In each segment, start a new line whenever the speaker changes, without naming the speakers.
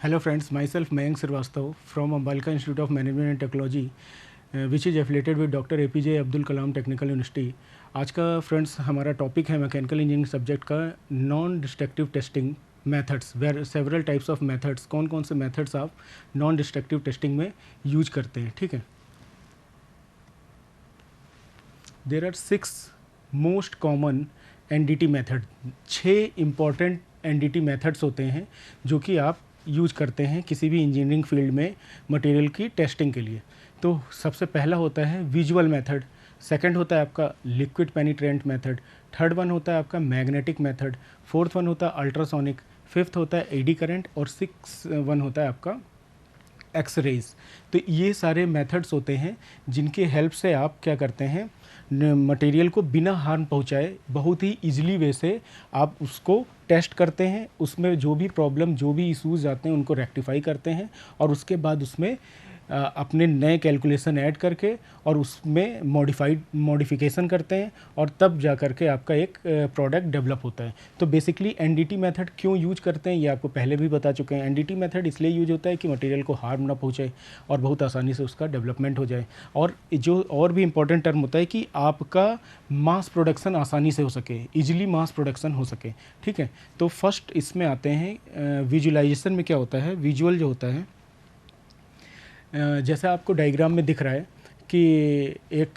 Hello friends, myself Mayank Srivastava from Ambalka Institute of Management and Technology, which is affiliated with Dr. APJ Abdul Kalam technical university. आज का friends हमारा topic है mechanical engineering subject का non destructive testing methods. Where several types of methods, कौन कौन से methods आप non destructive testing में यूज करते हैं। ठीक है, there are 6 most common NDT method. 6 important NDT methods होते हैं जो कि आप यूज करते हैं किसी भी इंजीनियरिंग फील्ड में मटेरियल की टेस्टिंग के लिए। तो सबसे पहला होता है विजुअल मेथड, सेकंड होता है आपका लिक्विड पेनिट्रेंट मेथड, थर्ड वन होता है आपका मैग्नेटिक मेथड, फोर्थ वन होता है अल्ट्रासोनिक, फिफ्थ होता है एडी करंट और सिक्स वन होता है आपका एक्स रेज। तो ये सारे मेथड्स होते हैं जिनके हेल्प से आप क्या करते हैं, मटेरियल को बिना हार्म पहुंचाए बहुत ही इजीली वे से आप उसको टेस्ट करते हैं। उसमें जो भी प्रॉब्लम, जो भी इश्यूज आते हैं उनको रेक्टिफाई करते हैं और उसके बाद उसमें अपने नए कैलकुलेशन ऐड करके और उसमें मॉडिफिकेशन करते हैं और तब जा कर के आपका एक प्रोडक्ट डेवलप होता है। तो बेसिकली एनडीटी मेथड क्यों यूज करते हैं ये आपको पहले भी बता चुके हैं। एनडीटी मेथड इसलिए यूज होता है कि मटेरियल को हार्म ना पहुंचे और बहुत आसानी से उसका डेवलपमेंट हो जाए। और जो और भी इम्पोर्टेंट टर्म होता है कि आपका मास प्रोडक्शन आसानी से हो सके, इजीली मास प्रोडक्शन हो सके। ठीक है, तो फर्स्ट इसमें आते हैं विजुअलाइजेशन में क्या होता है। विजुअल जो होता है, जैसा आपको डायग्राम में दिख रहा है कि एक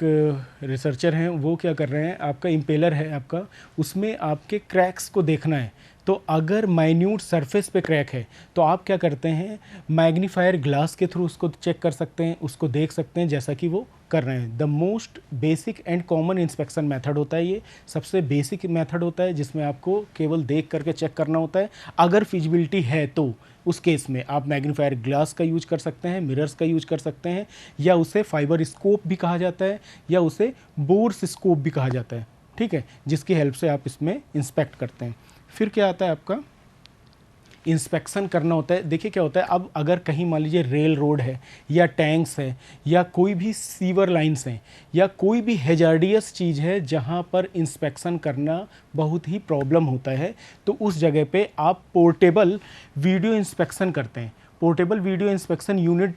रिसर्चर हैं, वो क्या कर रहे हैं, आपका इम्पेलर है आपका, उसमें आपके क्रैक्स को देखना है। तो अगर माइन्यूट सरफेस पे क्रैक है तो आप क्या करते हैं, मैग्नीफायर ग्लास के थ्रू उसको चेक कर सकते हैं, उसको देख सकते हैं जैसा कि वो कर रहे हैं। The most basic and common inspection method होता है ये, सबसे बेसिक मेथड होता है जिसमें आपको केवल देख करके चेक करना होता है। अगर फिजिबिलिटी है तो उस केस में आप मैग्नीफायर ग्लास का यूज कर सकते हैं, मिरर्स का यूज कर सकते हैं, या उसे फाइबर स्कोप भी कहा जाता है या उसे बोर्स स्कोप भी कहा जाता है। ठीक है, जिसकी हेल्प से आप इसमें इंस्पेक्ट करते हैं। फिर क्या आता है आपका, इंस्पेक्शन करना होता है। देखिए क्या होता है, अब अगर कहीं मान लीजिए रेल रोड है या टैंक्स है या कोई भी सीवर लाइंस हैं या कोई भी हेजार्डियस चीज़ है जहाँ पर इंस्पेक्शन करना बहुत ही प्रॉब्लम होता है, तो उस जगह पे आप पोर्टेबल वीडियो इंस्पेक्शन करते हैं। पोर्टेबल वीडियो इंस्पेक्शन यूनिट,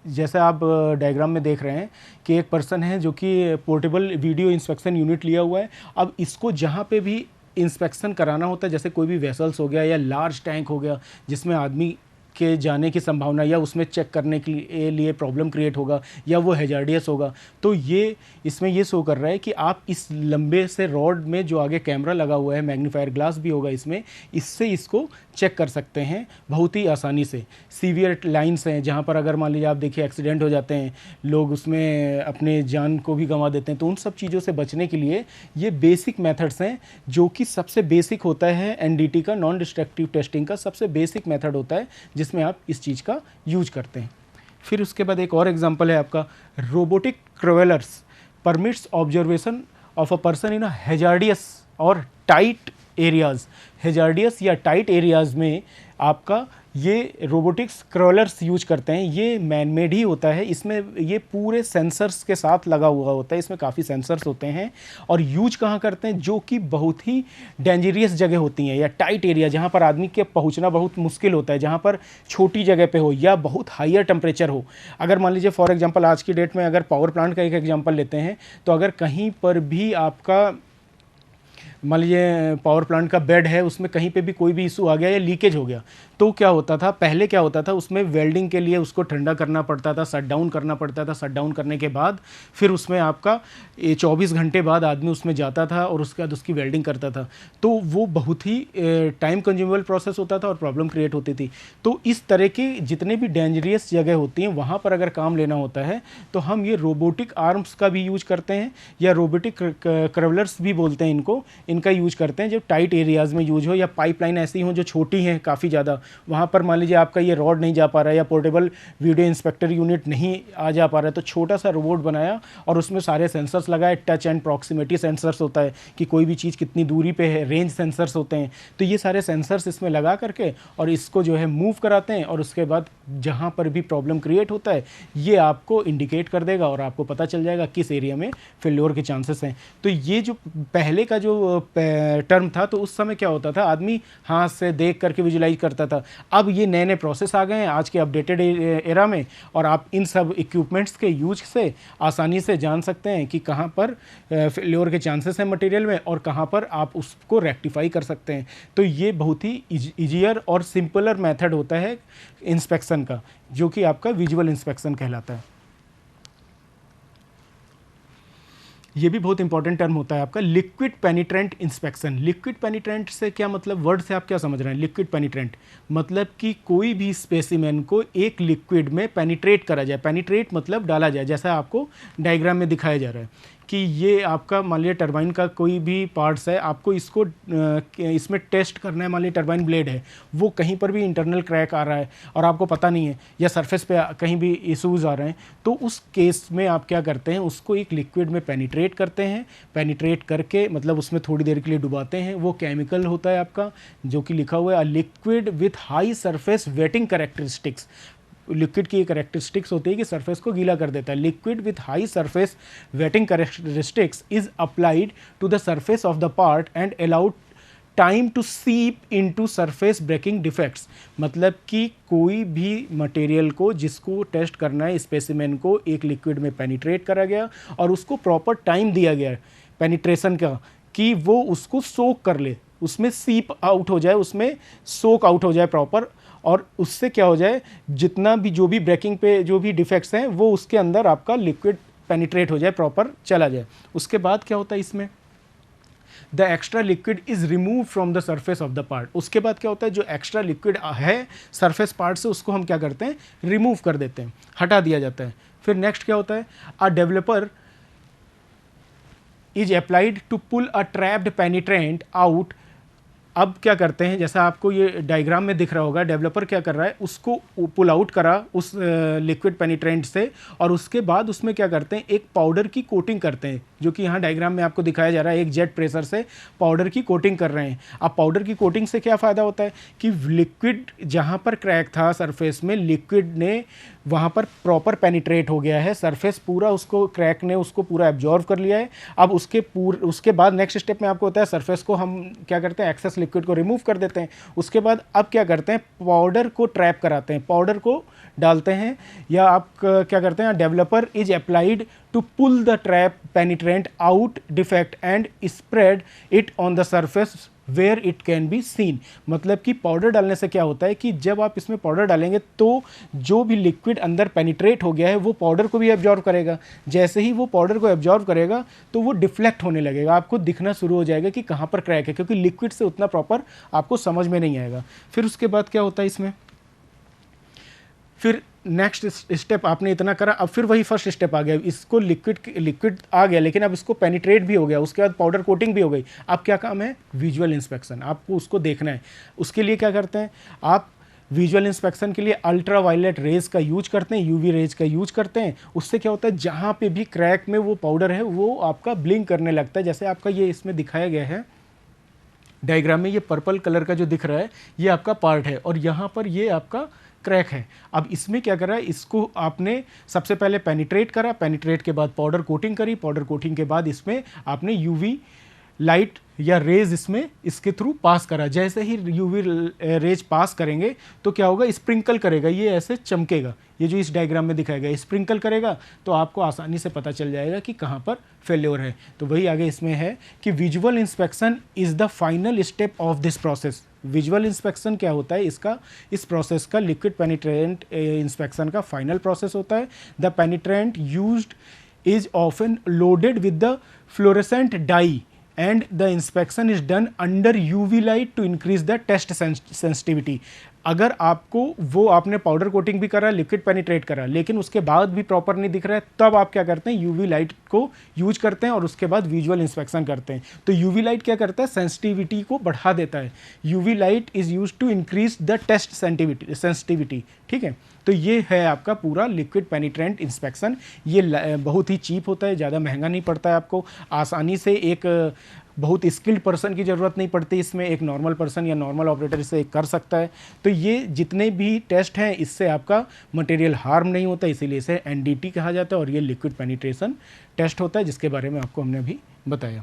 जैसे आप डायग्राम में देख रहे हैं कि एक पर्सन है जो कि पोर्टेबल वीडियो इंस्पेक्शन यूनिट लिया हुआ है। अब इसको जहाँ पे भी इंस्पेक्शन कराना होता है, जैसे कोई भी वेसल्स हो गया या लार्ज टैंक हो गया जिसमें आदमी के जाने की संभावना या उसमें चेक करने के लिए प्रॉब्लम क्रिएट होगा या वो हेजार्डियस होगा, तो ये इसमें ये शो कर रहा है कि आप इस लंबे से रॉड में जो आगे कैमरा लगा हुआ है, मैग्नीफायर ग्लास भी होगा इसमें, इससे इसको चेक कर सकते हैं बहुत ही आसानी से। सीवियर लाइंस हैं जहाँ पर अगर मान लीजिए आप देखिए एक्सीडेंट हो जाते हैं, लोग उसमें अपने जान को भी गंवा देते हैं, तो उन सब चीज़ों से बचने के लिए ये बेसिक मेथड्स हैं जो कि सबसे बेसिक होता है एनडीटी का, नॉन डिस्ट्रक्टिव टेस्टिंग का सबसे बेसिक मेथड होता है जिसमें आप इस चीज़ का यूज करते हैं। फिर उसके बाद एक और एग्जांपल है आपका robotic crawlers permits observation of a person in a hazardous और टाइट एरियाज़। हेजार्डियस या टाइट एरियाज़ में आपका ये रोबोटिक्स क्रॉलर्स यूज करते हैं। ये मैनमेड ही होता है, इसमें ये पूरे सेंसर्स के साथ लगा हुआ होता है, इसमें काफ़ी सेंसर्स होते हैं। और यूज कहाँ करते हैं, जो कि बहुत ही डेंजरियस जगह होती हैं या टाइट एरिया जहाँ पर आदमी के पहुँचना बहुत मुश्किल होता है, जहाँ पर छोटी जगह पे हो या बहुत हायर टेम्परेचर हो। अगर मान लीजिए फॉर एग्जांपल आज की डेट में अगर पावर प्लांट का एक एग्जांपल लेते हैं, तो अगर कहीं पर भी आपका मान लीजिए पावर प्लांट का बेड है, उसमें कहीं पे भी कोई भी इशू आ गया या लीकेज हो गया, तो क्या होता था, पहले क्या होता था, उसमें वेल्डिंग के लिए उसको ठंडा करना पड़ता था, शट डाउन करना पड़ता था। शट डाउन करने के बाद फिर उसमें आपका 24 घंटे बाद आदमी उसमें जाता था और उसके बाद उसकी वेल्डिंग करता था। तो वो बहुत ही टाइम कंज्यूमेबल प्रोसेस होता था और प्रॉब्लम क्रिएट होती थी। तो इस तरह की जितने भी डेंजरियस जगह होती हैं वहाँ पर अगर काम लेना होता है तो हम ये रोबोटिक आर्म्स का भी यूज करते हैं या रोबोटिक क्रवलर्स भी बोलते हैं इनको, इनका यूज करते हैं जो टाइट एरियाज़ में यूज हो या पाइपलाइन ऐसी हो जो छोटी हैं काफ़ी ज़्यादा, वहाँ पर मान लीजिए आपका ये रॉड नहीं जा पा रहा है या पोर्टेबल वीडियो इंस्पेक्टर यूनिट नहीं आ जा पा रहा है, तो छोटा सा रोबोट बनाया और उसमें सारे सेंसर्स लगाए। टच एंड प्रॉक्सिमिटी सेंसर्स होता है कि कोई भी चीज़ कितनी दूरी पे है, रेंज सेंसर्स होते हैं, तो ये सारे सेंसर्स इसमें लगा करके और इसको जो है मूव कराते हैं और उसके बाद जहाँ पर भी प्रॉब्लम क्रिएट होता है ये आपको इंडिकेट कर देगा और आपको पता चल जाएगा किस एरिया में फेल्योर के चांसेस हैं। तो ये जो पहले का जो टर्म था, तो उस समय क्या होता था, आदमी हाथ से देख करके विजुलाइज करता था। अब ये नए नए प्रोसेस आ गए हैं आज के अपडेटेड एरा में, और आप इन सब इक्विपमेंट्स के यूज से आसानी से जान सकते हैं कि कहाँ पर फेल्योर के चांसेस हैं मटेरियल में और कहाँ पर आप उसको रेक्टिफाई कर सकते हैं। तो ये बहुत ही ईजियर और सिंपलर मेथड होता है इंस्पेक्शन का, जो कि आपका विजुअल इंस्पेक्शन कहलाता है। ये भी बहुत इंपॉर्टेंट टर्म होता है आपका लिक्विड पेनिट्रेंट इंस्पेक्शन। लिक्विड पेनिट्रेंट से क्या मतलब, वर्ड से आप क्या समझ रहे हैं? लिक्विड पेनिट्रेंट मतलब कि कोई भी स्पेसिमेन को एक लिक्विड में पेनिट्रेट करा जाए। पेनिट्रेट मतलब डाला जाए, जैसा आपको डायग्राम में दिखाया जा रहा है कि ये आपका मान लिया टरबाइन का कोई भी पार्ट्स है, आपको इसको इसमें टेस्ट करना है। मान लिया टरबाइन ब्लेड है, वो कहीं पर भी इंटरनल क्रैक आ रहा है और आपको पता नहीं है, या सरफेस पे कहीं भी इशूज़ आ रहे हैं, तो उस केस में आप क्या करते हैं, उसको एक लिक्विड में पेनिट्रेट करते हैं। पेनिट्रेट करके मतलब उसमें थोड़ी देर के लिए डुबाते हैं। वो केमिकल होता है आपका, जो कि लिखा हुआ है liquid with high surface wetting characteristics. Liquid की एक कैरेक्टरिस्टिक्स होती है कि सरफेस को गीला कर देता है। Liquid with high surface wetting characteristics is applied to the surface of the part and allowed time to seep into surface breaking defects. मतलब कि कोई भी मटेरियल को जिसको टेस्ट करना है, स्पेसिमेन को एक लिक्विड में पेनिट्रेट करा गया और उसको प्रॉपर टाइम दिया गया पेनिट्रेशन का, कि वो उसको सोक कर ले, उसमें सीप आउट हो जाए, उसमें सोक आउट हो जाए प्रॉपर, और उससे क्या हो जाए, जितना भी जो भी ब्रेकिंग पे जो भी डिफेक्ट्स हैं वो उसके अंदर आपका लिक्विड पेनिट्रेट हो जाए, प्रॉपर चला जाए। उसके बाद क्या होता है इसमें, the extra liquid is remove from the surface of the part. उसके बाद क्या होता है, जो एक्स्ट्रा लिक्विड है सरफेस पार्ट से, उसको हम क्या करते हैं, रिमूव कर देते हैं, हटा दिया जाता है। फिर नेक्स्ट क्या होता है, a developer is applied to pull a trapped penetrant out. अब क्या करते हैं, जैसा आपको ये डायग्राम में दिख रहा होगा, डेवलपर क्या कर रहा है, उसको पुल आउट करा उस लिक्विड पेनिट्रेंट से, और उसके बाद उसमें क्या करते हैं, एक पाउडर की कोटिंग करते हैं, जो कि यहाँ डायग्राम में आपको दिखाया जा रहा है। एक जेट प्रेशर से पाउडर की कोटिंग कर रहे हैं। अब पाउडर की कोटिंग से क्या फ़ायदा होता है कि लिक्विड जहाँ पर क्रैक था सरफेस में, लिक्विड ने वहाँ पर प्रॉपर पेनिट्रेट हो गया है, सरफेस पूरा उसको क्रैक ने उसको पूरा एब्जॉर्व कर लिया है। अब उसके बाद नेक्स्ट स्टेप में आपको होता है, सरफेस को हम क्या करते हैं, एक्सेस लिक्विड को रिमूव कर देते हैं। उसके बाद अब क्या करते हैं, पाउडर को ट्रैप कराते हैं, पाउडर को डालते हैं, या आप क्या करते हैं, developer is applied to pull the trap penetrant out defect and spread it on the surface where it can be seen. मतलब कि पाउडर डालने से क्या होता है कि जब आप इसमें पाउडर डालेंगे तो जो भी लिक्विड अंदर पेनिट्रेट हो गया है वो पाउडर को भी एब्जॉर्व करेगा। जैसे ही वो पाउडर को एब्जॉर्व करेगा तो वो डिफ्लेक्ट होने लगेगा, आपको दिखना शुरू हो जाएगा कि कहाँ पर क्रैक है, क्योंकि लिक्विड से उतना प्रॉपर आपको समझ में नहीं आएगा। फिर उसके बाद क्या होता है इसमें, फिर नेक्स्ट स्टेप आपने इतना करा, अब फिर वही फर्स्ट स्टेप आ गया, इसको लिक्विड आ गया, लेकिन अब इसको पेनिट्रेट भी हो गया, उसके बाद पाउडर कोटिंग भी हो गई। अब क्या काम है, विजुअल इंस्पेक्शन, आपको उसको देखना है। उसके लिए क्या करते हैं आप, विजुअल इंस्पेक्शन के लिए अल्ट्रा वायलेट रेज का यूज करते हैं, यूवी रेज का यूज करते हैं। उससे क्या होता है, जहाँ पे भी क्रैक में वो पाउडर है वो आपका ब्लिंक करने लगता है। जैसे आपका ये इसमें दिखाया गया है डायग्राम में, ये पर्पल कलर का जो दिख रहा है ये आपका पार्ट है, और यहाँ पर ये आपका क्रैक है। अब इसमें क्या करा, इसको आपने सबसे पहले पेनिट्रेट करा, पेनिट्रेट के बाद पाउडर कोटिंग करी, पाउडर कोटिंग के बाद इसमें आपने यूवी लाइट या रेज इसमें इसके थ्रू पास करा। जैसे ही यूवी रेज पास करेंगे तो क्या होगा, स्प्रिंकल करेगा, ये ऐसे चमकेगा, ये जो इस डायग्राम में दिखाया गया स्प्रिंकल करेगा, तो आपको आसानी से पता चल जाएगा कि कहाँ पर फेल्योर है। तो वही आगे इसमें है कि visual inspection is the final step of this process. Visual inspection क्या होता है, इसका इस प्रोसेस का लिक्विड पेनिट्रेंट इंस्पेक्शन का फाइनल प्रोसेस होता है। The penetrant used is often loaded with the fluorescent dye and the inspection is done under UV light to increase the test sensitivity। अगर आपको वो आपने पाउडर कोटिंग भी करा, लिक्विड पेनिट्रेट करा, लेकिन उसके बाद भी प्रॉपर नहीं दिख रहा है, तब आप क्या करते हैं, यूवी लाइट को यूज करते हैं और उसके बाद विजुअल इंस्पेक्शन करते हैं। तो यूवी लाइट क्या करता है, सेंसिटिविटी को बढ़ा देता है। UV light is use to increase the test sensitivity. ठीक है, तो ये है आपका पूरा लिक्विड पेनिट्रेंट इंस्पेक्शन। ये बहुत ही चीप होता है, ज़्यादा महंगा नहीं पड़ता है, आपको आसानी से एक बहुत स्किल्ड पर्सन की ज़रूरत नहीं पड़ती इसमें, एक नॉर्मल पर्सन या नॉर्मल ऑपरेटर इसे कर सकता है। तो ये जितने भी टेस्ट हैं इससे आपका मटेरियल हार्म नहीं होता, इसीलिए इसे NDT कहा जाता है और ये लिक्विड पेनिट्रेशन टेस्ट होता है जिसके बारे में आपको हमने अभी बताया।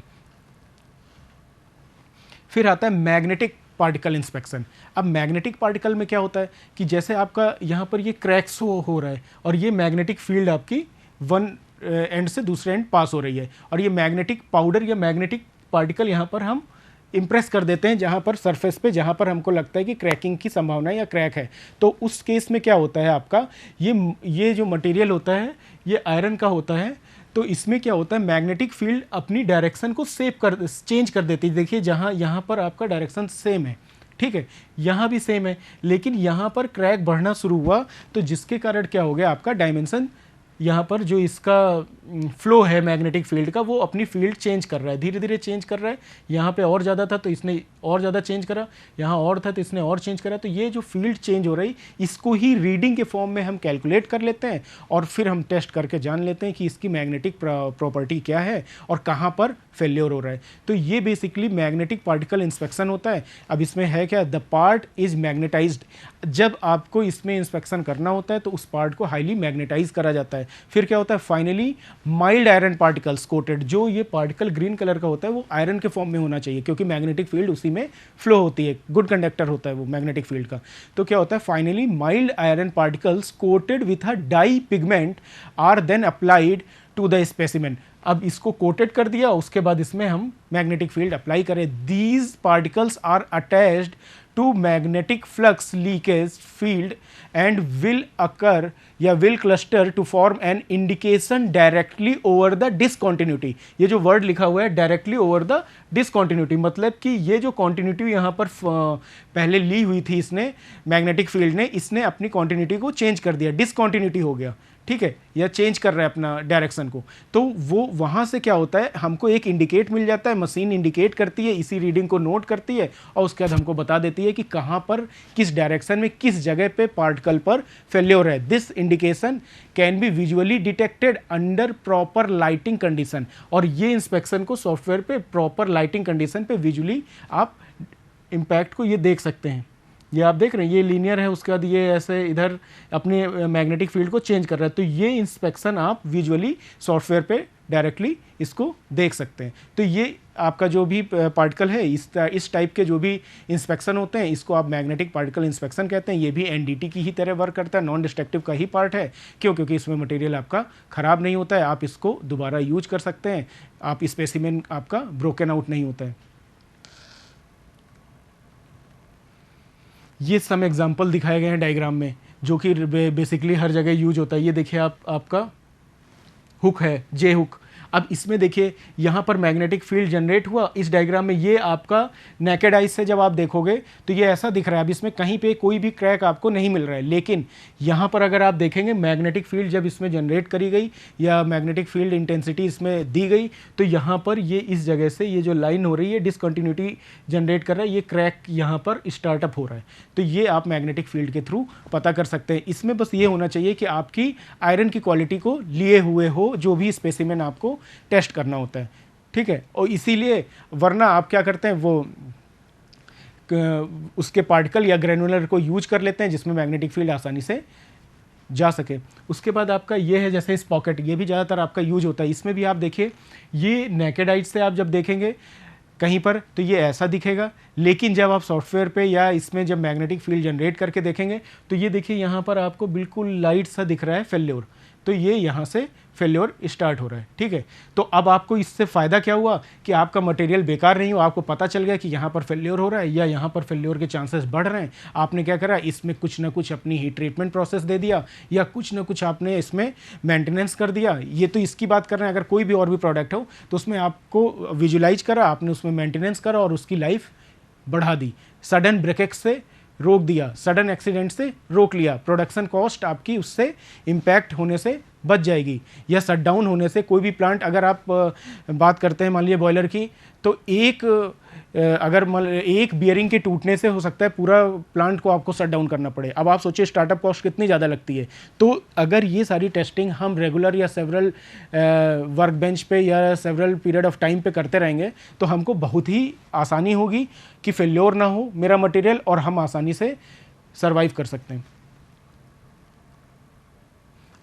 फिर आता है मैग्नेटिक पार्टिकल इंस्पेक्शन। अब मैग्नेटिक पार्टिकल में क्या होता है कि जैसे आपका यहाँ पर ये क्रैक्स हो रहा है और ये मैग्नेटिक फील्ड आपकी वन एंड से दूसरे एंड पास हो रही है और ये मैग्नेटिक पाउडर या मैग्नेटिक पार्टिकल यहाँ पर हम इम्प्रेस कर देते हैं जहाँ पर सरफेस पे, जहाँ पर हमको लगता है कि क्रैकिंग की संभावना या क्रैक है। तो उस केस में क्या होता है आपका, ये जो मटेरियल होता है ये आयरन का होता है। तो इसमें क्या होता है, मैग्नेटिक फील्ड अपनी डायरेक्शन को चेंज कर देती है। देखिए जहाँ यहाँ पर आपका डायरेक्शन सेम है, ठीक है, यहाँ भी सेम है, लेकिन यहाँ पर क्रैक बढ़ना शुरू हुआ तो जिसके कारण क्या हो गया, आपका डायमेंशन यहाँ पर जो इसका फ्लो है मैग्नेटिक फील्ड का वो अपनी फील्ड चेंज कर रहा है, धीरे धीरे चेंज कर रहा है। यहाँ पे और ज़्यादा था तो इसने और ज़्यादा चेंज करा, यहाँ और था तो इसने और चेंज करा। तो ये जो फील्ड चेंज हो रही इसको ही रीडिंग के फॉर्म में हम कैलकुलेट कर लेते हैं और फिर हम टेस्ट करके जान लेते हैं कि इसकी मैग्नेटिक प्रॉपर्टी क्या है और कहाँ पर फेल्योर हो रहा है। तो ये बेसिकली मैग्नेटिक पार्टिकल इंस्पेक्शन होता है। अब इसमें है क्या, द पार्ट इज मैग्नेटाइज्ड। जब आपको इसमें इंस्पेक्शन करना होता है तो उस पार्ट को हाईली मैग्नेटाइज करा जाता है। फिर क्या होता है, finally mild iron particles coated. जो ये पार्टिकल ग्रीन कलर का होता है वो आयरन के फॉर्म में होना चाहिए क्योंकि मैग्नेटिक फील्ड उसी में फ्लो होती है, गुड कंडक्टर होता है वो मैग्नेटिक फील्ड का। तो क्या होता है, finally mild iron particles coated with a dye pigment are then applied to the specimen. अब इसको कोटेड कर दिया, उसके बाद इसमें हम मैग्नेटिक फील्ड अप्लाई करें। These particles are attached to magnetic flux leakage field and will occur या will cluster to form an indication directly over the discontinuity. ये जो वर्ड लिखा हुआ है डायरेक्टली ओवर द डिसकॉन्टिन्यूटी, मतलब कि ये जो कॉन्टिन्यूटी यहाँ पर पहले ली हुई थी इसने मैग्नेटिक फील्ड ने, इसने अपनी कॉन्टिन्यूटी को चेंज कर दिया, डिसकॉन्टिन्यूटी हो गया, ठीक है, या चेंज कर रहा है अपना डायरेक्शन को। तो वो वहाँ से क्या होता है, हमको एक इंडिकेट मिल जाता है, मशीन इंडिकेट करती है, इसी रीडिंग को नोट करती है और उसके बाद हमको बता देती है कि कहाँ पर किस डायरेक्शन में किस जगह पे पार्टिकल पर फेल्योर है। This indication can be visually detected under proper lighting condition. और ये इंस्पेक्शन को सॉफ्टवेयर पे प्रॉपर लाइटिंग कंडीशन पे विजुअली आप इम्पैक्ट को ये देख सकते हैं। ये आप देख रहे हैं, ये लीनियर है, उसके बाद ये ऐसे इधर अपने मैग्नेटिक फील्ड को चेंज कर रहा है। तो ये इंस्पेक्शन आप विजुअली सॉफ्टवेयर पे डायरेक्टली इसको देख सकते हैं। तो ये आपका जो भी पार्टिकल है, इस टाइप के जो भी इंस्पेक्शन होते हैं इसको आप मैग्नेटिक पार्टिकल इंस्पेक्शन कहते हैं। ये भी NDT की ही तरह वर्क करता है, नॉन डिस्ट्रक्टिव का ही पार्ट है। क्यों? क्योंकि इसमें मटेरियल आपका ख़राब नहीं होता है, आप इसको दोबारा यूज कर सकते हैं, आप स्पेसिमेन आपका ब्रोकन आउट नहीं होता है। ये सम एग्जाम्पल दिखाए गए हैं डायग्राम में जो कि बेसिकली हर जगह यूज होता है। ये देखिए आपका हुक है, जे हुक। अब इसमें देखिए यहाँ पर मैग्नेटिक फील्ड जनरेट हुआ इस डायग्राम में। ये आपका नेकेड आइज से जब आप देखोगे तो ये ऐसा दिख रहा है, अब इसमें कहीं पे कोई भी क्रैक आपको नहीं मिल रहा है। लेकिन यहाँ पर अगर आप देखेंगे मैग्नेटिक फील्ड जब इसमें जनरेट करी गई या मैग्नेटिक फील्ड इंटेंसिटी इसमें दी गई तो यहाँ पर ये इस जगह से ये जो लाइन हो रही है डिसकंटिन्यूटी जनरेट कर रहा है, ये क्रैक यहाँ पर स्टार्टअप हो रहा है। तो ये आप मैग्नेटिक फील्ड के थ्रू पता कर सकते हैं। इसमें बस ये होना चाहिए कि आपकी आयरन की क्वालिटी को लिए हुए हो जो भी स्पेसिमेन आपको टेस्ट करना होता है, ठीक है। और इसीलिए वरना आप क्या करते हैं, वो उसके पार्टिकल या ग्रेनुलर को यूज कर लेते हैं जिसमें मैग्नेटिक फील्ड आसानी से जा सके। उसके बाद आपका ये है जैसे इस पॉकेट, ये भी ज़्यादातर आपका यूज होता है। इसमें भी आप देखिए ये नेकेड आइज से आप जब देखेंगे कहीं पर तो ये ऐसा दिखेगा, लेकिन जब आप सॉफ्टवेयर पे या इसमें जब मैग्नेटिक फील्ड जनरेट करके देखेंगे तो ये देखिए यहाँ पर आपको बिल्कुल लाइट सा दिख रहा है फेल्योर। तो ये यहाँ से फेल्योर स्टार्ट हो रहा है, ठीक है। तो अब आपको इससे फ़ायदा क्या हुआ कि आपका मटेरियल बेकार नहीं हो, आपको पता चल गया कि यहाँ पर फेल्योर हो रहा है या यहाँ पर फेल्योर के चांसेस बढ़ रहे हैं। आपने क्या करा, इसमें कुछ ना कुछ अपनी हीट ट्रीटमेंट प्रोसेस दे दिया या कुछ ना कुछ आपने इसमें मेंटेनेंस कर दिया। ये तो इसकी बात कर रहे हैं, अगर कोई भी और भी प्रोडक्ट हो तो उसमें आपको विजुलाइज करा, आपने उसमें मेंटेनेंस करा और उसकी लाइफ बढ़ा दी, सडन ब्रेकेज से रोक दिया, सडन एक्सीडेंट से रोक लिया, प्रोडक्शन कॉस्ट आपकी उससे इम्पैक्ट होने से बच जाएगी या शट डाउन होने से। कोई भी प्लांट अगर आप बात करते हैं मान लीजिए बॉयलर की, तो एक अगर एक बियरिंग के टूटने से हो सकता है पूरा प्लांट को आपको शट डाउन करना पड़े। अब आप सोचिए स्टार्टअप कॉस्ट कितनी ज़्यादा लगती है। तो अगर ये सारी टेस्टिंग हम रेगुलर या सेवरल वर्क बेंच पे या सेवरल पीरियड ऑफ टाइम पे करते रहेंगे तो हमको बहुत ही आसानी होगी कि फेल्योर ना हो मेरा मटेरियल और हम आसानी से सर्वाइव कर सकते हैं।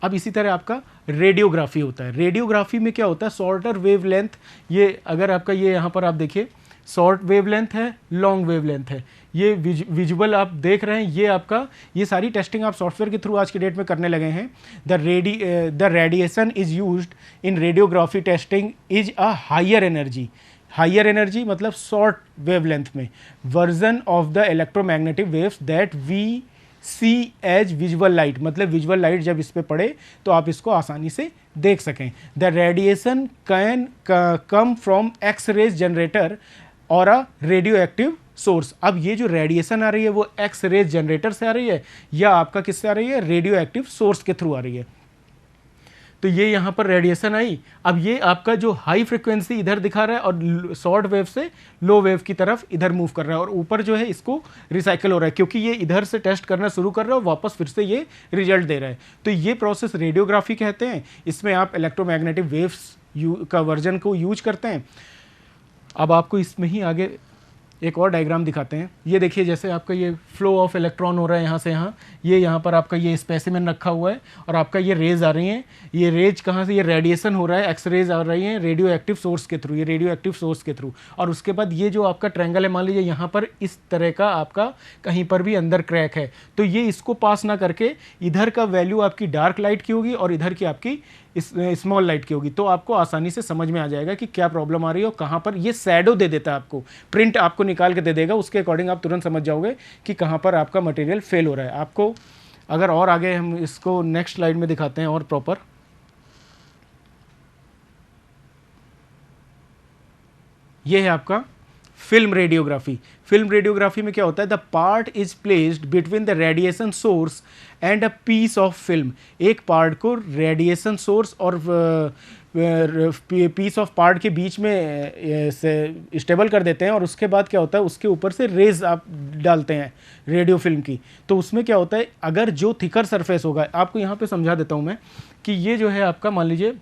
अब इसी तरह आपका रेडियोग्राफी होता है। रेडियोग्राफी में क्या होता है, शॉर्टर वेवलेंथ, ये अगर आपका ये यहाँ पर आप देखिए शॉर्ट वेवलेंथ है, लॉन्ग वेवलेंथ है, ये विजुअल आप देख रहे हैं, ये आपका ये सारी टेस्टिंग आप सॉफ्टवेयर के थ्रू आज की डेट में करने लगे हैं। The radiation is used in radiography testing is a higher energy मतलब शॉर्ट वेवलेंथ में version of the electromagnetic waves that we see as visual light, मतलब विजुअल लाइट जब इस पे पड़े तो आप इसको आसानी से देख सकें। The radiation can come from X rays generator और अ रेडियो एक्टिव सोर्स। अब ये जो रेडिएशन आ रही है वो एक्स रेज जनरेटर से आ रही है या आपका किससे आ रही है, रेडियो एक्टिव सोर्स के थ्रू आ रही है। तो ये यहाँ पर रेडिएशन आई। अब ये आपका जो हाई फ्रिक्वेंसी इधर दिखा रहा है और शॉर्ट वेव से लो वेव की तरफ इधर मूव कर रहा है और ऊपर जो है इसको रिसाइकल हो रहा है क्योंकि ये इधर से टेस्ट करना शुरू कर रहा है और वापस फिर से ये रिजल्ट दे रहा है। तो ये प्रोसेस रेडियोग्राफी कहते हैं। इसमें आप इलेक्ट्रोमैग्नेटिक वेव्स का वर्जन को यूज करते हैं। अब आपको इसमें ही आगे एक और डायग्राम दिखाते हैं। ये देखिए जैसे आपका ये फ्लो ऑफ इलेक्ट्रॉन हो रहा है यहाँ से यहाँ, ये यहाँ पर आपका ये स्पेसिमेन रखा हुआ है और आपका ये रेज आ रही हैं। ये रेज कहाँ से, ये रेडिएशन हो रहा है, एक्स रेज आ रही हैं रेडियो एक्टिव सोर्स के थ्रू, ये रेडियो एक्टिव सोर्स के थ्रू। और उसके बाद ये जो आपका ट्रायंगल है, मान लीजिए यहाँ पर इस तरह का आपका कहीं पर भी अंदर क्रैक है, तो ये इसको पास ना करके इधर का वैल्यू आपकी डार्क लाइट की होगी और इधर की आपकी स्मॉल लाइट की होगी। तो आपको आसानी से समझ में आ जाएगा कि क्या प्रॉब्लम आ रही है और कहाँ पर। ये शैडो दे देता है आपको, प्रिंट आपको निकाल के दे देगा, उसके अकॉर्डिंग आप तुरंत समझ जाओगे कि कहाँ पर आपका मटेरियल फेल हो रहा है। आपको अगर और आगे हम इसको नेक्स्ट स्लाइड में दिखाते हैं और प्रॉपर, ये है आपका फिल्म रेडियोग्राफी। फिल्म रेडियोग्राफी में क्या होता है, the part is placed between the radiation source and a piece of film. एक पार्ट को रेडिएशन सोर्स और पीस ऑफ पार्ट के बीच में से स्टेबल कर देते हैं और उसके बाद क्या होता है, उसके ऊपर से रेज आप डालते हैं रेडियो फिल्म की। तो उसमें क्या होता है, अगर जो थिकर सरफेस होगा, आपको यहाँ पे समझा देता हूँ मैं कि ये जो है आपका मान लीजिए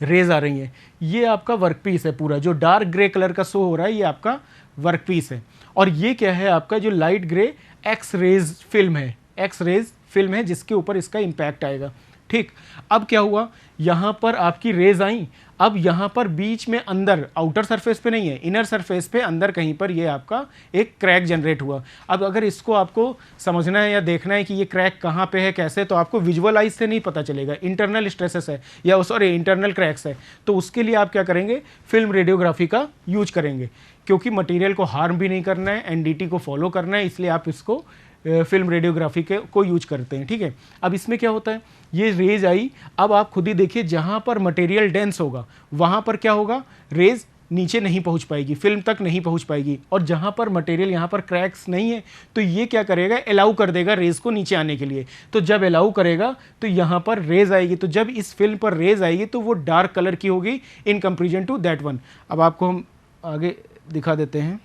रेज आ रही है, ये आपका वर्कपीस है पूरा, जो डार्क ग्रे कलर का शो हो रहा है ये आपका वर्कपीस है। और ये क्या है आपका जो light grey X rays film है जिसके ऊपर इसका इम्पैक्ट आएगा। ठीक, अब क्या हुआ, यहाँ पर आपकी रेज आई, अब यहाँ पर बीच में अंदर आउटर सरफेस पे नहीं है, इनर सरफेस पे अंदर कहीं पर ये आपका एक क्रैक जनरेट हुआ। अब अगर इसको आपको समझना है या देखना है कि ये क्रैक कहाँ पे है कैसे, तो आपको विजुअल आइज से नहीं पता चलेगा, इंटरनल स्ट्रेसेस है या सॉरी इंटरनल क्रैक्स है। तो उसके लिए आप क्या करेंगे, फिल्म रेडियोग्राफी का यूज करेंगे, क्योंकि मटीरियल को हार्म भी नहीं करना है, एनडीटी को फॉलो करना है, इसलिए आप इसको फिल्म रेडियोग्राफी के को यूज करते हैं। ठीक है, अब इसमें क्या होता है, ये रेज आई, अब आप खुद ही देखिए जहाँ पर मटेरियल डेंस होगा वहाँ पर क्या होगा, रेज नीचे नहीं पहुँच पाएगी, फिल्म तक नहीं पहुँच पाएगी। और जहाँ पर मटेरियल यहाँ पर क्रैक्स नहीं है तो ये क्या करेगा, अलाउ कर देगा रेज को नीचे आने के लिए। तो जब अलाउ करेगा तो यहाँ पर रेज आएगी, तो जब इस फिल्म पर रेज आएगी तो वो डार्क कलर की होगी in comparison to that one. अब आपको हम आगे दिखा देते हैं,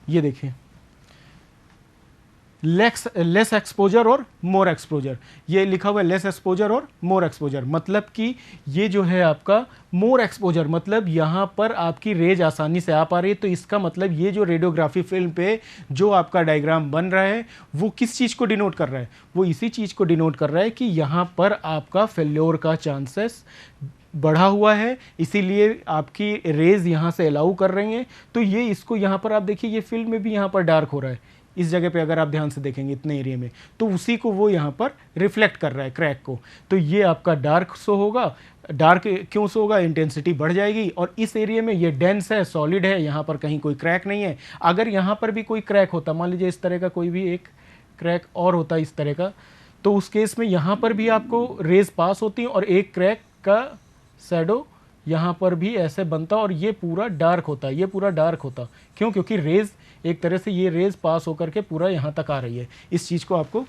ये देखिए लेस एक्सपोजर और मोर एक्सपोजर, ये लिखा हुआ है लेस एक्सपोजर और मोर एक्सपोजर। मतलब कि ये जो है आपका मोर एक्सपोजर, मतलब यहाँ पर आपकी रेज आसानी से आ पा रही है। तो इसका मतलब ये जो रेडियोग्राफी फिल्म पे जो आपका डायग्राम बन रहा है वो किस चीज़ को डिनोट कर रहा है, वो इसी चीज़ को डिनोट कर रहा है कि यहाँ पर आपका फेल्योर का चांसेस बढ़ा हुआ है, इसीलिए आपकी रेज यहाँ से अलाउ कर रही हैं। तो ये इसको यहाँ पर आप देखिए, ये फिल्म में भी यहाँ पर डार्क हो रहा है इस जगह पे, अगर आप ध्यान से देखेंगे इतने एरिया में, तो उसी को वो यहाँ पर रिफ्लेक्ट कर रहा है क्रैक को। तो ये आपका डार्क शो होगा, डार्क क्यों शो होगा, इंटेंसिटी बढ़ जाएगी। और इस एरिया में ये डेंस है, सॉलिड है, यहाँ पर कहीं कोई क्रैक नहीं है। अगर यहाँ पर भी कोई क्रैक होता, मान लीजिए इस तरह का कोई भी एक क्रैक और होता इस तरह का, तो उस केस में यहाँ पर भी आपको रेज पास होती है और एक क्रैक का शैडो यहाँ पर भी ऐसे बनता और ये पूरा डार्क होता, ये पूरा डार्क होता। क्यों, क्योंकि रेज एक तरह से ये रेज पास होकर के पूरा यहाँ तक आ रही है। इस चीज़ को आपको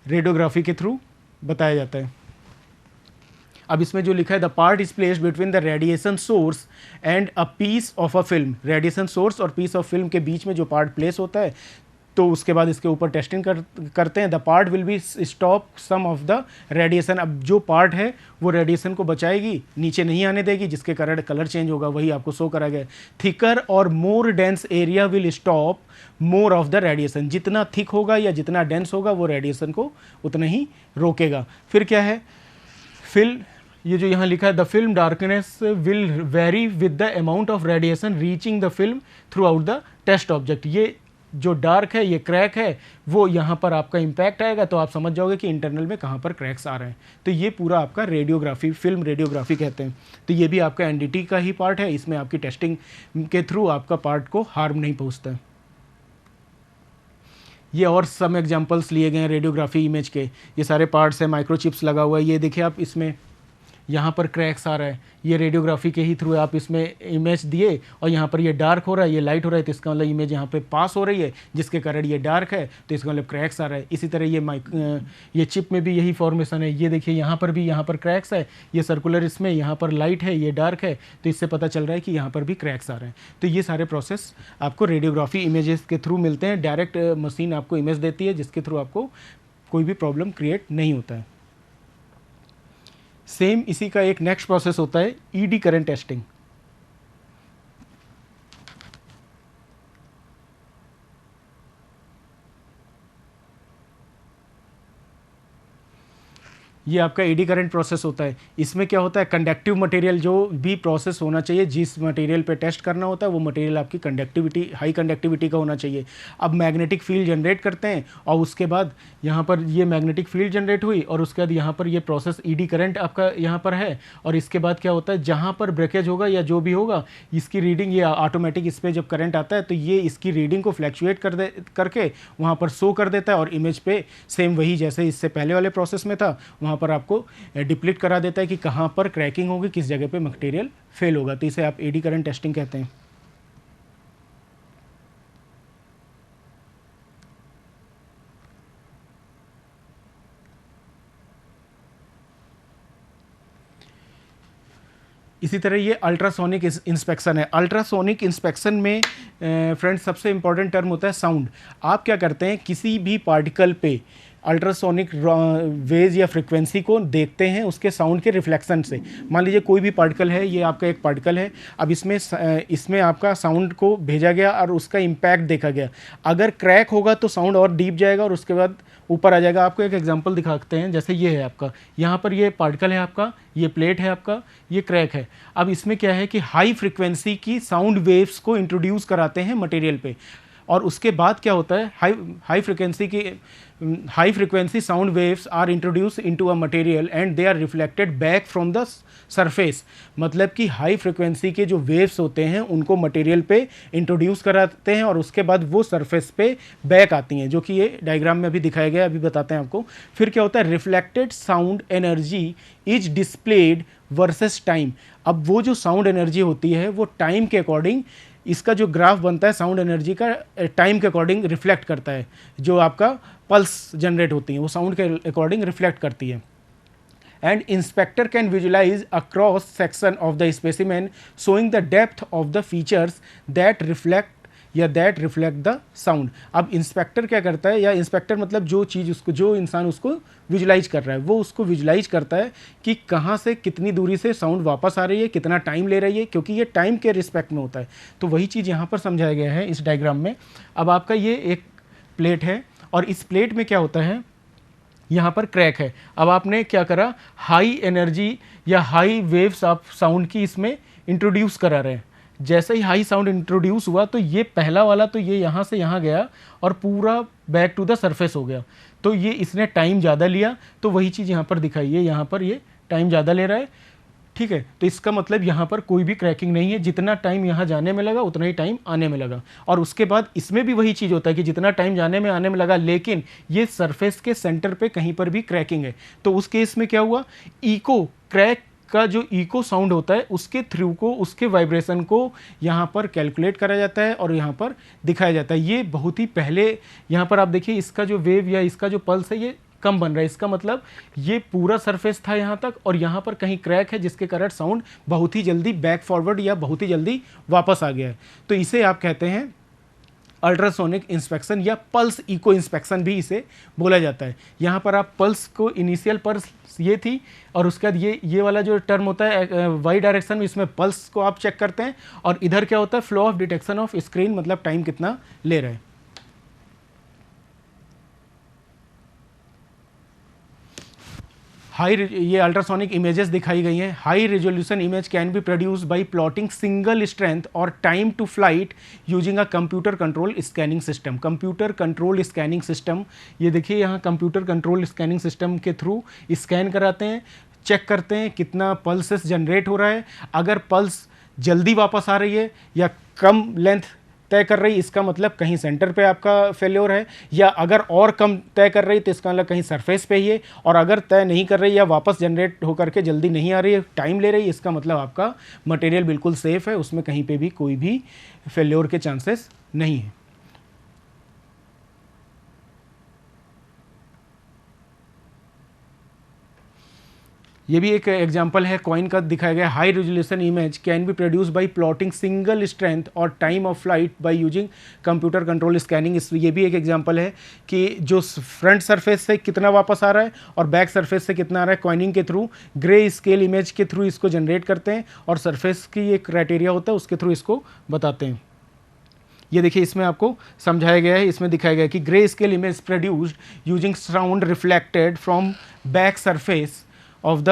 रेडियोग्राफी के थ्रू बताया जाता है। अब इसमें जो लिखा है the part is placed between the radiation source and a piece of a film, radiation source और पीस ऑफ फिल्म के बीच में जो पार्ट प्लेस होता है, तो उसके बाद इसके ऊपर टेस्टिंग करते हैं। The part will be stop some of the radiation, अब जो पार्ट है वो रेडिएशन को बचाएगी, नीचे नहीं आने देगी, जिसके कारण कलर चेंज होगा, वही आपको शो करा गया। थिकर और मोर dense area will stop more of the radiation, जितना थिक होगा या जितना डेंस होगा वो रेडिएशन को उतना ही रोकेगा। फिर क्या है, ये जो यहाँ लिखा है the film darkness will vary with the amount of radiation reaching the film throughout the test object. ये जो डार्क है, ये क्रैक है, वो यहाँ पर आपका इम्पैक्ट आएगा तो आप समझ जाओगे कि इंटरनल में कहाँ पर क्रैक्स आ रहे हैं। तो ये पूरा आपका रेडियोग्राफी, फिल्म रेडियोग्राफी कहते हैं। तो ये भी आपका एनडीटी का ही पार्ट है, इसमें आपकी टेस्टिंग के थ्रू आपका पार्ट को हार्म नहीं पहुँचता है। ये और सम एग्जांपल्स लिए गए हैं रेडियोग्राफी इमेज के, ये सारे पार्ट्स हैं, माइक्रोचिप्स लगा हुआ है, ये देखिए आप इसमें यहाँ पर क्रैक्स आ रहा है, ये रेडियोग्राफी के ही थ्रू आप इसमें इमेज दिए और यहाँ पर ये डार्क हो रहा है, ये लाइट हो रहा है, तो इसका मतलब इमेज यहाँ पे पास हो रही है, जिसके कारण ये डार्क है, तो इसका मतलब क्रैक्स आ रहा है। इसी तरह ये चिप में भी यही फॉर्मेशन है, ये देखिए यहाँ पर भी यहाँ पर क्रैक्स है, ये सर्कुलर इसमें यहाँ पर लाइट है, ये डार्क है, तो इससे पता चल रहा है कि यहाँ पर भी क्रैक्स आ रहे हैं। तो ये सारे प्रोसेस आपको रेडियोग्राफी इमेजेस के थ्रू मिलते हैं। डायरेक्ट मशीन आपको इमेज देती है जिसके थ्रू आपको कोई भी प्रॉब्लम क्रिएट नहीं होता है। सेम इसी का एक नेक्स्ट प्रोसेस होता है ईडी करंट टेस्टिंग। ये आपका एडी करंट प्रोसेस होता है। इसमें क्या होता है, कंडक्टिव मटेरियल जो भी प्रोसेस होना चाहिए, जिस मटेरियल पे टेस्ट करना होता है वो मटेरियल आपकी कंडक्टिविटी, हाई कंडक्टिविटी का होना चाहिए। अब मैग्नेटिक फील्ड जनरेट करते हैं और उसके बाद यहाँ पर ये मैग्नेटिक फील्ड जनरेट हुई और उसके बाद यहाँ पर ये प्रोसेस ईडी करंट आपका यहाँ पर है। और इसके बाद क्या होता है, जहाँ पर ब्रेकेज होगा या जो भी होगा, इसकी रीडिंग ये ऑटोमेटिक, इस पर जब करंट आता है तो ये इसकी रीडिंग को फ्लैक्चुएट करके वहाँ पर शो कर देता है और इमेज पे सेम वही जैसे इससे पहले वाले प्रोसेस में था वहाँ पर आपको डिप्लीट करा देता है कि कहाँ पर क्रैकिंग होगी, किस जगह पे मटेरियल फेल होगा। तो इसे आप एडी करंट टेस्टिंग कहते हैं। इसी तरह ये अल्ट्रासोनिक इंस्पेक्शन है। अल्ट्रासोनिक इंस्पेक्शन में फ्रेंड्स सबसे इंपॉर्टेंट टर्म होता है साउंड। आप क्या करते हैं, किसी भी पार्टिकल पे अल्ट्रासोनिक वेज या फ्रिक्वेंसी को देखते हैं उसके साउंड के रिफ्लेक्शन से। मान लीजिए कोई भी पार्टिकल है, ये आपका एक पार्टिकल है, अब इसमें आपका साउंड को भेजा गया और उसका इम्पैक्ट देखा गया। अगर क्रैक होगा तो साउंड और डीप जाएगा और उसके बाद ऊपर आ जाएगा। आपको एक एग्जांपल दिखाते हैं, जैसे ये है आपका, यहाँ पर ये पार्टिकल है आपका, ये प्लेट है आपका, ये क्रैक है। अब इसमें क्या है कि हाई फ्रिक्वेंसी की साउंड वेव्स को इंट्रोड्यूस कराते हैं मटेरियल पे और उसके बाद क्या होता है, high frequency sound waves are introduce into a material and they are reflected back from the surface. मतलब कि हाई फ्रिक्वेंसी के जो वेव्स होते हैं उनको मटेरियल पे इंट्रोड्यूस कराते हैं और उसके बाद वो सरफेस पे बैक आती हैं, जो कि ये डायग्राम में अभी दिखाया गया है, अभी बताते हैं आपको। फिर क्या होता है, reflected sound energy is displayed versus time. अब वो जो साउंड एनर्जी होती है वो टाइम के अकॉर्डिंग, इसका जो ग्राफ बनता है साउंड एनर्जी का टाइम के अकॉर्डिंग रिफ्लेक्ट करता है। जो आपका पल्स जनरेट होती है वो साउंड के अकॉर्डिंग रिफ्लेक्ट करती है। And inspector can visualise a cross section of the specimen showing the depth of the features that reflect the sound. अब इंस्पेक्टर क्या करता है, या इंस्पेक्टर मतलब जो चीज़ उसको, जो इंसान उसको विजुलाइज कर रहा है, वो उसको विजुलाइज करता है कि कहाँ से कितनी दूरी से साउंड वापस आ रही है, कितना टाइम ले रही है, क्योंकि ये टाइम के रिस्पेक्ट में होता है। तो वही चीज़ यहाँ पर समझाया गया है इस डायग्राम में। अब आपका ये एक प्लेट है और इस प्लेट में क्या होता है, यहाँ पर क्रैक है। अब आपने क्या करा, हाई एनर्जी या हाई वेव्स आप साउंड की इसमें इंट्रोड्यूस करा रहे हैं। जैसे ही हाई साउंड इंट्रोड्यूस हुआ तो ये पहला वाला तो ये यहाँ से यहाँ गया और पूरा बैक टू द सरफेस हो गया। तो ये इसने टाइम ज़्यादा लिया, तो वही चीज़ यहाँ पर दिखाई है, यहाँ पर ये टाइम ज़्यादा ले रहा है, ठीक है। तो इसका मतलब यहाँ पर कोई भी क्रैकिंग नहीं है, जितना टाइम यहाँ जाने में लगा उतना ही टाइम आने में लगा। और उसके बाद इसमें भी वही चीज़ होता है कि जितना टाइम जाने में आने में लगा, लेकिन ये सरफेस के सेंटर पे कहीं पर भी क्रैकिंग है। तो उस केस में क्या हुआ, इको क्रैक का जो इको साउंड होता है उसके थ्रू को, उसके वाइब्रेशन को यहाँ पर कैलकुलेट करा जाता है और यहाँ पर दिखाया जाता है। ये बहुत ही पहले, यहाँ पर आप देखिए इसका जो वेव या इसका जो पल्स है ये कम बन रहा है। इसका मतलब ये पूरा सरफेस था यहाँ तक और यहाँ पर कहीं क्रैक है जिसके कारण साउंड बहुत ही जल्दी बैक फॉरवर्ड या बहुत ही जल्दी वापस आ गया है। तो इसे आप कहते हैं अल्ट्रासोनिक इंस्पेक्शन या पल्स इको इंस्पेक्शन भी इसे बोला जाता है। यहाँ पर आप पल्स को, इनिशियल पल्स ये थी और उसके बाद ये वाला जो टर्म होता है वाई डायरेक्शन में, इसमें पल्स को आप चेक करते हैं और इधर क्या होता है flow of detection of screen, मतलब टाइम कितना ले रहे हैं। ये अल्ट्रासोनिक इमेजेस दिखाई गई हैं। High resolution image can be produce by plotting single strength और time to flight using a computer control scanning system. Computer control scanning system, ये देखिए यहाँ कंप्यूटर कंट्रोल स्कैनिंग सिस्टम के थ्रू स्कैन कराते हैं, चेक करते हैं कितना पल्सेस जनरेट हो रहा है। अगर पल्स जल्दी वापस आ रही है या कम लेंथ तय कर रही, इसका मतलब कहीं सेंटर पे आपका फेल्योर है, या अगर और कम तय कर रही तो इसका मतलब कहीं सरफेस पे ही है, और अगर तय नहीं कर रही या वापस जनरेट होकर के जल्दी नहीं आ रही है, टाइम ले रही है, इसका मतलब आपका मटेरियल बिल्कुल सेफ़ है, उसमें कहीं पे भी कोई भी फेल्योर के चांसेस नहीं है। ये भी एक एग्जांपल है कॉइन का दिखाया गया। High resolution image can be produce by plotting single strength और time of flight by using computer control scanning. ये भी एक एग्जांपल है कि जो फ्रंट सरफेस से कितना वापस आ रहा है और बैक सरफेस से कितना आ रहा है, कॉइनिंग के थ्रू, ग्रे स्केल इमेज के थ्रू इसको जनरेट करते हैं और सरफेस की एक क्राइटेरिया होता है उसके थ्रू इसको बताते हैं। ये देखिए इसमें आपको समझाया गया है, इसमें दिखाया गया है कि grey scale image produced using sound reflected from back surface of the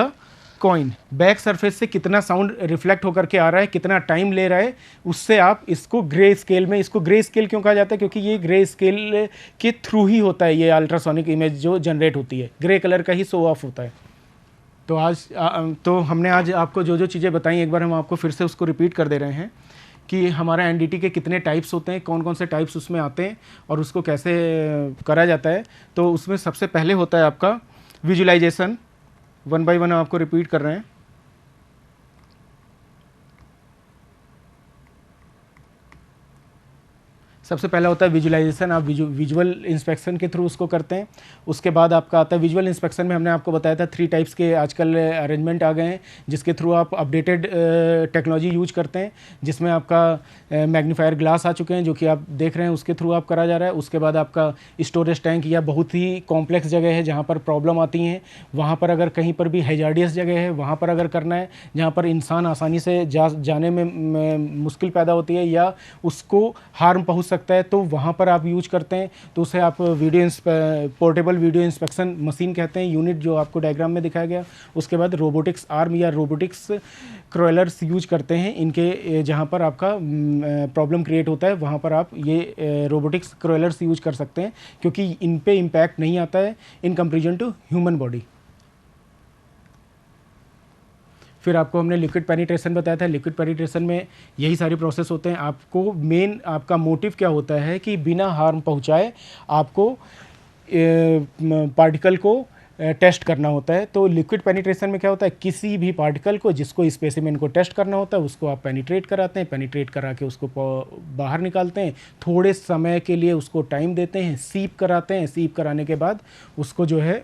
coin. Back surface से कितना साउंड रिफ्लेक्ट होकर के आ रहा है, कितना टाइम ले रहा है, उससे आप इसको ग्रे स्केल में, इसको ग्रे स्केल क्यों कहा जाता है, क्योंकि ये ग्रे स्केल के थ्रू ही होता है, ये अल्ट्रासोनिक इमेज जो जनरेट होती है ग्रे कलर का ही शो ऑफ होता है। तो हमने आज आपको जो जो चीज़ें बताई एक बार हम आपको फिर से उसको रिपीट कर दे रहे हैं कि हमारा एनडीटी के कितने टाइप्स होते हैं, कौन कौन से टाइप्स उसमें आते हैं और उसको कैसे करा जाता है। तो उसमें सबसे पहले होता है आपका विजुलाइजेशन। वन बाय वन आपको रिपीट कर रहे हैं। सबसे पहला होता है विजुअलाइजेशन, आप विजुअल इंस्पेक्शन के थ्रू उसको करते हैं। उसके बाद आपका आता है विजुअल इंस्पेक्शन में हमने आपको बताया था 3 टाइप्स के आजकल अरेंजमेंट आ गए हैं जिसके थ्रू आप अपडेटेड टेक्नोलॉजी यूज करते हैं, जिसमें आपका मैग्नीफायर ग्लास आ चुके हैं जो कि आप देख रहे हैं, उसके थ्रू आप करा जा रहा है। उसके बाद आपका स्टोरेज टैंक या बहुत ही कॉम्प्लेक्स जगह है जहाँ पर प्रॉब्लम आती हैं, वहाँ पर अगर कहीं पर भी हैजार्डियस जगह है वहाँ पर अगर करना है, जहाँ पर इंसान आसानी से जाने में मुश्किल पैदा होती है या उसको हार्म पहुँच सकता है, तो वहाँ पर आप यूज करते हैं। तो उसे आप पोर्टेबल वीडियो इंस्पेक्शन मशीन कहते हैं, यूनिट जो आपको डायग्राम में दिखाया गया। उसके बाद रोबोटिक्स आर्म या रोबोटिक्स क्रॉलर्स यूज करते हैं, इनके जहाँ पर आपका प्रॉब्लम क्रिएट होता है वहाँ पर आप ये रोबोटिक्स क्रॉलर्स यूज कर सकते हैं, क्योंकि इन पे इम्पैक्ट नहीं आता है in comparison to human body. फिर आपको हमने लिक्विड पेनिट्रेशन बताया था। लिक्विड पेनिट्रेशन में यही सारी प्रोसेस होते हैं। आपको मेन आपका मोटिव क्या होता है कि बिना हार्म पहुंचाए आपको पार्टिकल को टेस्ट करना होता है। तो लिक्विड पेनिट्रेशन में क्या होता है, किसी भी पार्टिकल को जिसको स्पेसिमेन को टेस्ट करना होता है उसको आप पेनिट्रेट कराते हैं, पेनिट्रेट करा के उसको बाहर निकालते हैं, थोड़े समय के लिए उसको टाइम देते हैं, सीप कराते हैं, सीप कराने के बाद उसको जो है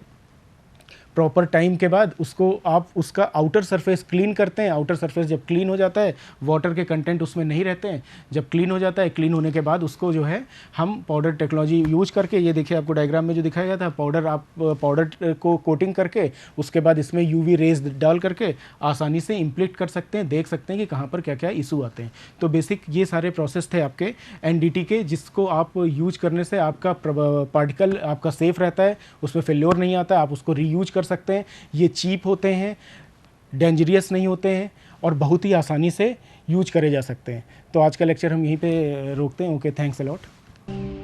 प्रॉपर टाइम के बाद उसको आप उसका आउटर सरफेस क्लीन करते हैं। आउटर सरफेस जब क्लीन हो जाता है, वाटर के कंटेंट उसमें नहीं रहते हैं, जब क्लीन हो जाता है, क्लीन होने के बाद उसको जो है हम पाउडर टेक्नोलॉजी यूज करके, ये देखिए आपको डायग्राम में जो दिखाया गया था, पाउडर को कोटिंग करके उसके बाद इसमें यूवी रेज डाल करके आसानी से इम्प्लिट कर सकते हैं, देख सकते हैं कि कहाँ पर क्या क्या इशू आते हैं। तो बेसिक ये सारे प्रोसेस थे आपके एनडीटी के, जिसको आप यूज करने से आपका पार्टिकल आपका सेफ रहता है, उसमें फेल्योर नहीं आता, आप उसको रीयूज कर सकते हैं। ये चीप होते हैं, डेंजरियस नहीं होते हैं और बहुत ही आसानी से यूज करे जा सकते हैं। तो आज का लेक्चर हम यहीं पे रोकते हैं। Okay, thanks a lot.